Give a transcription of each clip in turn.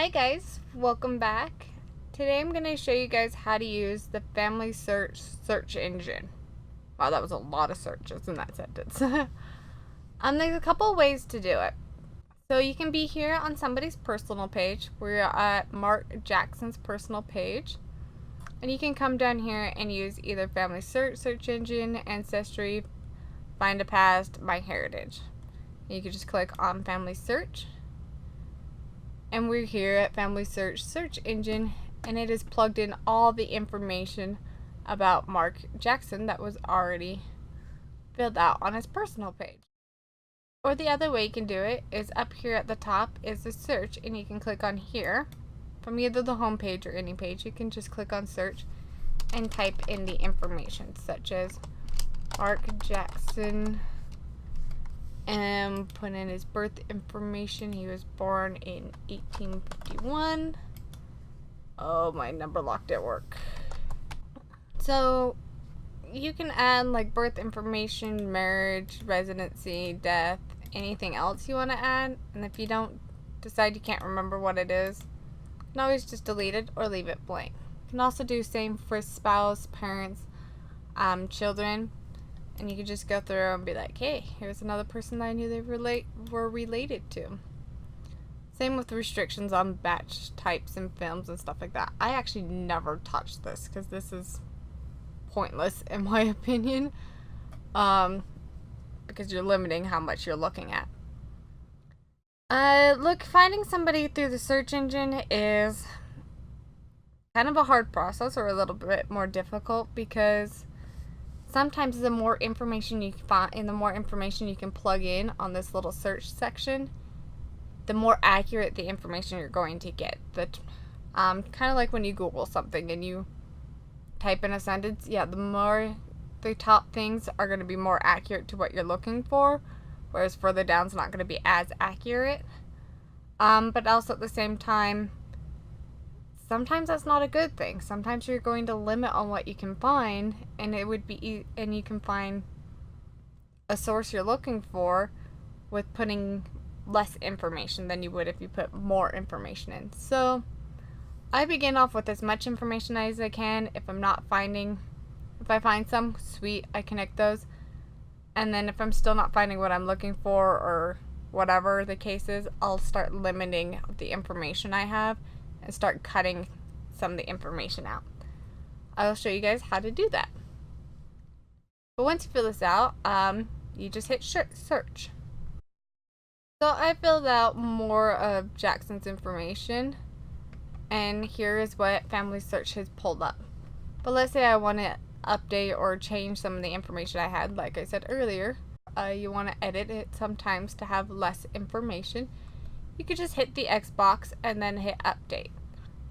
Hi guys, welcome back. Today I'm going to show you guys how to use the Family search engine. Wow, that was a lot of searches in that sentence. There's a couple ways to do it. So you can be here on somebody's personal page. We're at Mark Jackson's personal page. And you can come down here and use either Family search engine, Ancestry, Find a Past, MyHeritage. You can just click on Family Search. And we're here at Family search engine, and it has plugged in all the information about Mark Jackson that was already filled out on his personal page. Or the other way you can do it is up here at the top is the search, and you can click on here from either the home page or any page. You can just click on search and type in the information such as Mark Jackson, and put in his birth information. He was born in 1851. Oh, my number locked at work. So you can add like birth information, marriage, residency, death, anything else you want to add. And if you don't decide you can't remember what it is, you can always just delete it or leave it blank. You can also do same for spouse, parents, children. And you can just go through and be like, hey, here's another person that I knew they were related to. Same with restrictions on batch types and films and stuff like that. I actually never touched this because this is pointless in my opinion. Because you're limiting how much you're looking at. Finding somebody through the search engine is kind of a hard process, or a little bit more difficult, because sometimes the more information you can find and the more information you can plug in on this little search section, the more accurate the information you're going to get. Kind of like when you Google something and you type in a sentence, the top things are going to be more accurate to what you're looking for, whereas further down is not going to be as accurate. But also at the same time, sometimes that's not a good thing. Sometimes you're going to limit on what you can find, and you can find a source you're looking for with putting less information than you would if you put more information in. So I begin off with as much information as I can. If I find some, sweet, I connect those. And then if I'm still not finding what I'm looking for, or whatever the case is, I'll start limiting the information I have and start cutting some of the information out. I'll show you guys how to do that. But once you fill this out, you just hit search. So I filled out more of Jackson's information, and here is what Family Search has pulled up. But let's say I want to update or change some of the information I had. Like I said earlier, you want to edit it sometimes to have less information. You could just hit the X box and then hit update.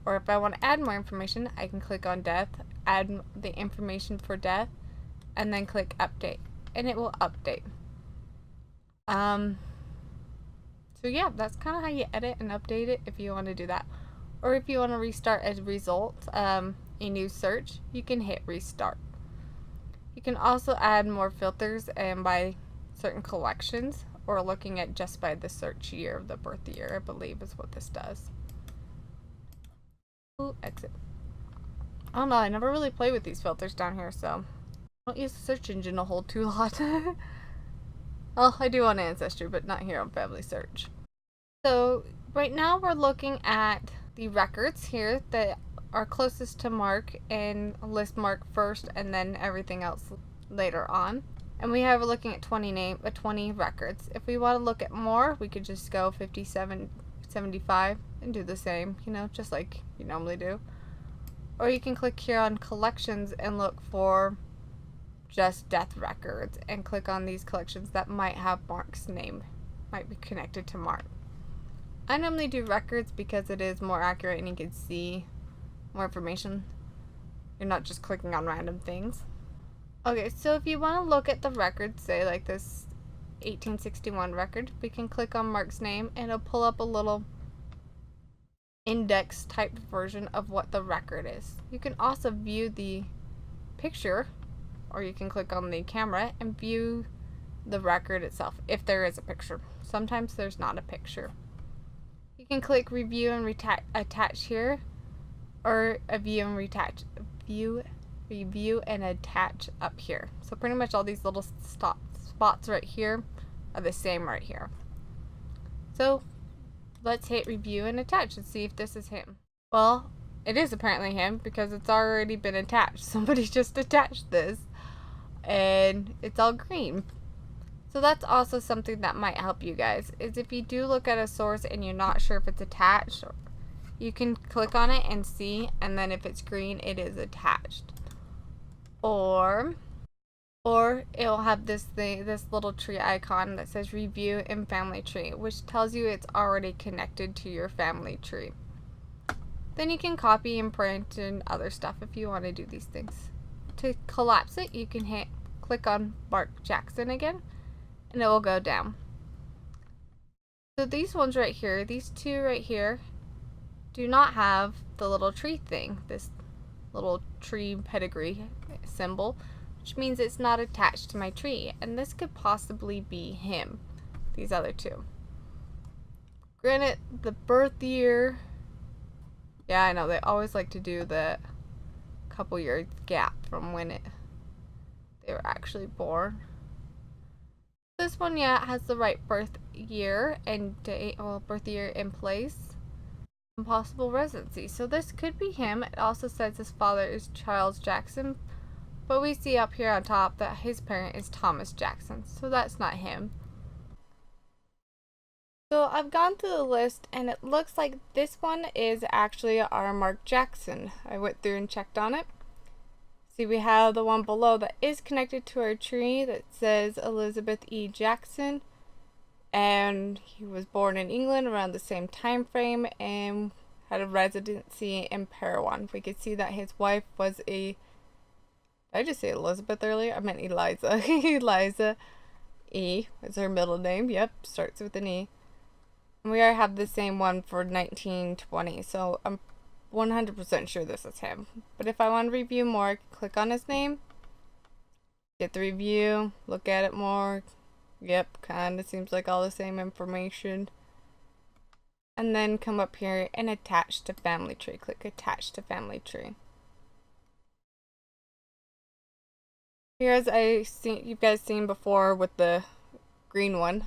Or if I want to add more information, I can click on death, add the information for death, and then click update, and it will update. So yeah, that's kind of how you edit and update it if you want to do that. Or if you want to restart as a result, a new search, you can hit restart. You can also add more filters and by certain collections, or looking at just by the search year, the birth year, I believe is what this does. Ooh, exit. I don't know, I never really play with these filters down here, so I don't use the search engine a whole lot. Well, I do on Ancestry, but not here on Family Search. So right now we're looking at the records here that are closest to Mark, and list Mark first and then everything else later on. And we have looking at 20 records. If we want to look at more, we could just go 57, 75 and do the same, just like you normally do. Or you can click here on collections and look for just death records and click on these collections that might have Mark's name, might be connected to Mark. I normally do records because it is more accurate and you can see more information. You're not just clicking on random things. Okay, so if you want to look at the record, say like this 1861 record, we can click on Mark's name and it'll pull up a little index type version of what the record is. You can also view the picture, or you can click on the camera and view the record itself if there is a picture. Sometimes there's not a picture. You can click review and attach here, or review and attach up here. So pretty much all these little spots right here are the same right here. So let's hit review and attach and see if this is him. Well, it is apparently him because it's already been attached. Somebody just attached this and it's all green. So that's also something that might help you guys, is if you do look at a source and you're not sure if it's attached, you can click on it and see, and then if it's green, it is attached. Or it'll have this little tree icon that says review in family tree, which tells you it's already connected to your family tree. Then you can copy and print and other stuff if you want to do these things. To collapse it, you can click on Mark Jackson again, and it will go down. So these ones right here, these two right here, do not have the little tree thing, this little tree pedigree symbol, which means it's not attached to my tree, and this could possibly be him, these other two. Granted, the birth year, yeah, I know, they always like to do the couple year gap from when they were actually born. This one, yeah, has the right birth year and date, well, birth year in place, and possible residency. So this could be him. It also says his father is Charles Jackson, but we see up here on top that his parent is Thomas Jackson, so that's not him. So I've gone through the list, and it looks like this one is actually our Mark Jackson. I went through and checked on it. See, we have the one below that is connected to our tree that says Elizabeth E. Jackson, and he was born in England around the same time frame and had a residency in Parowan. We could see that his wife was did I just say Elizabeth earlier? I meant Eliza. Eliza E is her middle name. Yep, starts with an E. And we already have the same one for 1920, so I'm 100% sure this is him. But if I want to review more, I can click on his name, get the review, look at it more. Yep, kind of seems like all the same information. And then come up here and attach to family tree. Click attach to family tree. Here, as you guys seen before with the green one,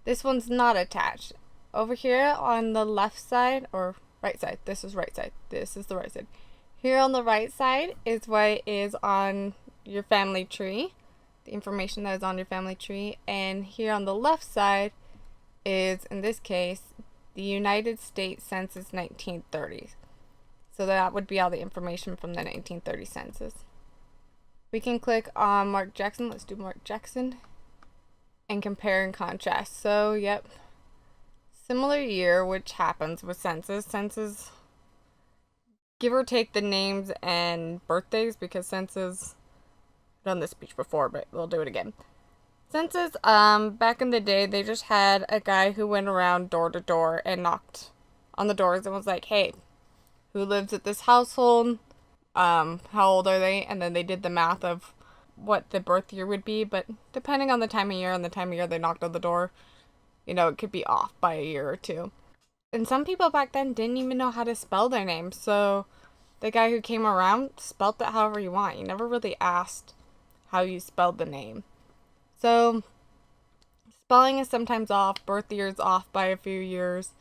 this one's not attached. Over here on the left side, or right side, this is right side, this is the right side. Here on the right side is what is on your family tree, the information that is on your family tree, and here on the left side is, in this case, the United States Census 1930. So that would be all the information from the 1930 census. We can click on Mark Jackson. Let's do Mark Jackson and compare and contrast. So, yep, similar year, which happens with census. Census, give or take the names and birthdays, because census, I've done this speech before, but we'll do it again. Census, back in the day, they just had a guy who went around door to door and knocked on the doors and was like, hey, who lives at this household? How old are they? And then they did the math of what the birth year would be, but depending on the time of year and the time of year they knocked on the door, you know, it could be off by a year or two. And some people back then didn't even know how to spell their name, so the guy who came around spelled it however you want. You never really asked how you spelled the name. So spelling is sometimes off, birth year is off by a few years.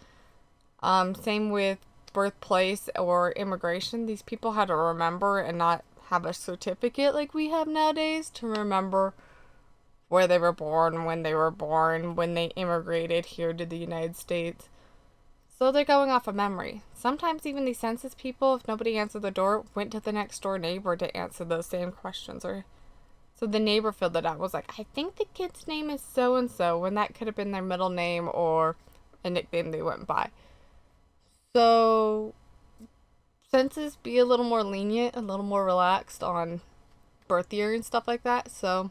Same with birthplace or immigration. These people had to remember and not have a certificate like we have nowadays to remember where they were born, when they were born, when they immigrated here to the United States. So they're going off of memory. Sometimes even these census people, if nobody answered the door, went to the next door neighbor to answer those same questions. Or so the neighbor filled it out, was like, I think the kid's name is so and so, when that could have been their middle name or a nickname they went by. So census, be a little more lenient, a little more relaxed on birth year and stuff like that. So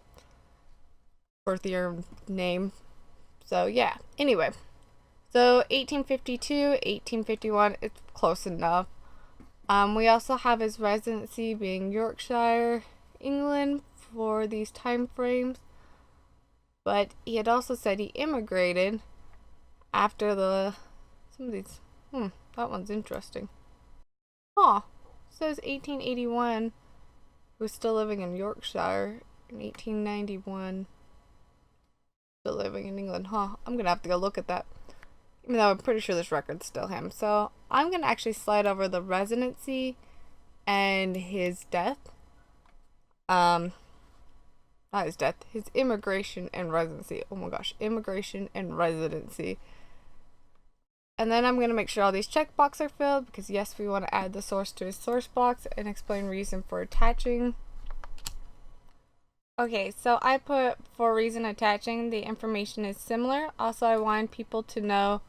birth year, name. So yeah, anyway, so 1852, 1851, it's close enough. We also have his residency being Yorkshire, England for these time frames, but he had also said he immigrated after the Some of these, that one's interesting. Huh. Says 1881. Who's still living in Yorkshire in 1891. Still living in England. Huh. I'm gonna have to go look at that. Even though I'm pretty sure this record's still him. So I'm gonna actually slide over the residency and his death. Not his death, his immigration and residency. Oh my gosh, immigration and residency. And then I'm going to make sure all these checkboxes are filled because yes, we want to add the source to his source box and explain reason for attaching. Okay, so I put for reason attaching, the information is similar. Also, I want people to know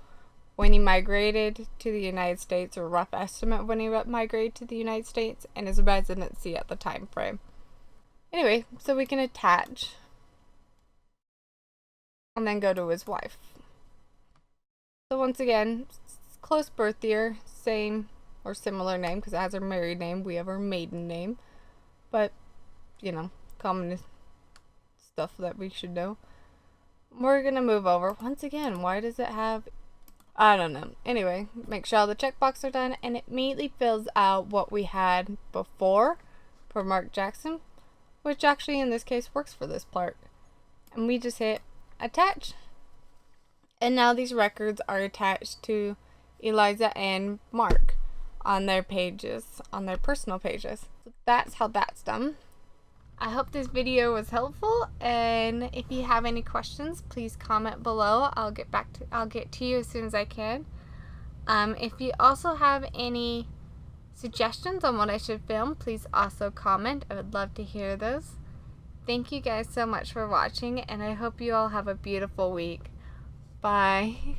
when he migrated to the United States, or rough estimate when he migrated to the United States, and his residency at the time frame. Anyway, so we can attach and then go to his wife. So once again, close birth year, same or similar name because it has her married name. We have her maiden name, but you know, common stuff that we should know. We're gonna move over. Once again, why does it have, I don't know. Anyway, make sure all the checkboxes are done, and it immediately fills out what we had before for Mark Jackson, which actually in this case works for this part. And we just hit attach. And now these records are attached to Eliza and Mark on their pages, on their personal pages. So that's how that's done. I hope this video was helpful, and if you have any questions, please comment below. I'll get to you as soon as I can. If you also have any suggestions on what I should film, please also comment. I would love to hear those. Thank you guys so much for watching, and I hope you all have a beautiful week. Bye.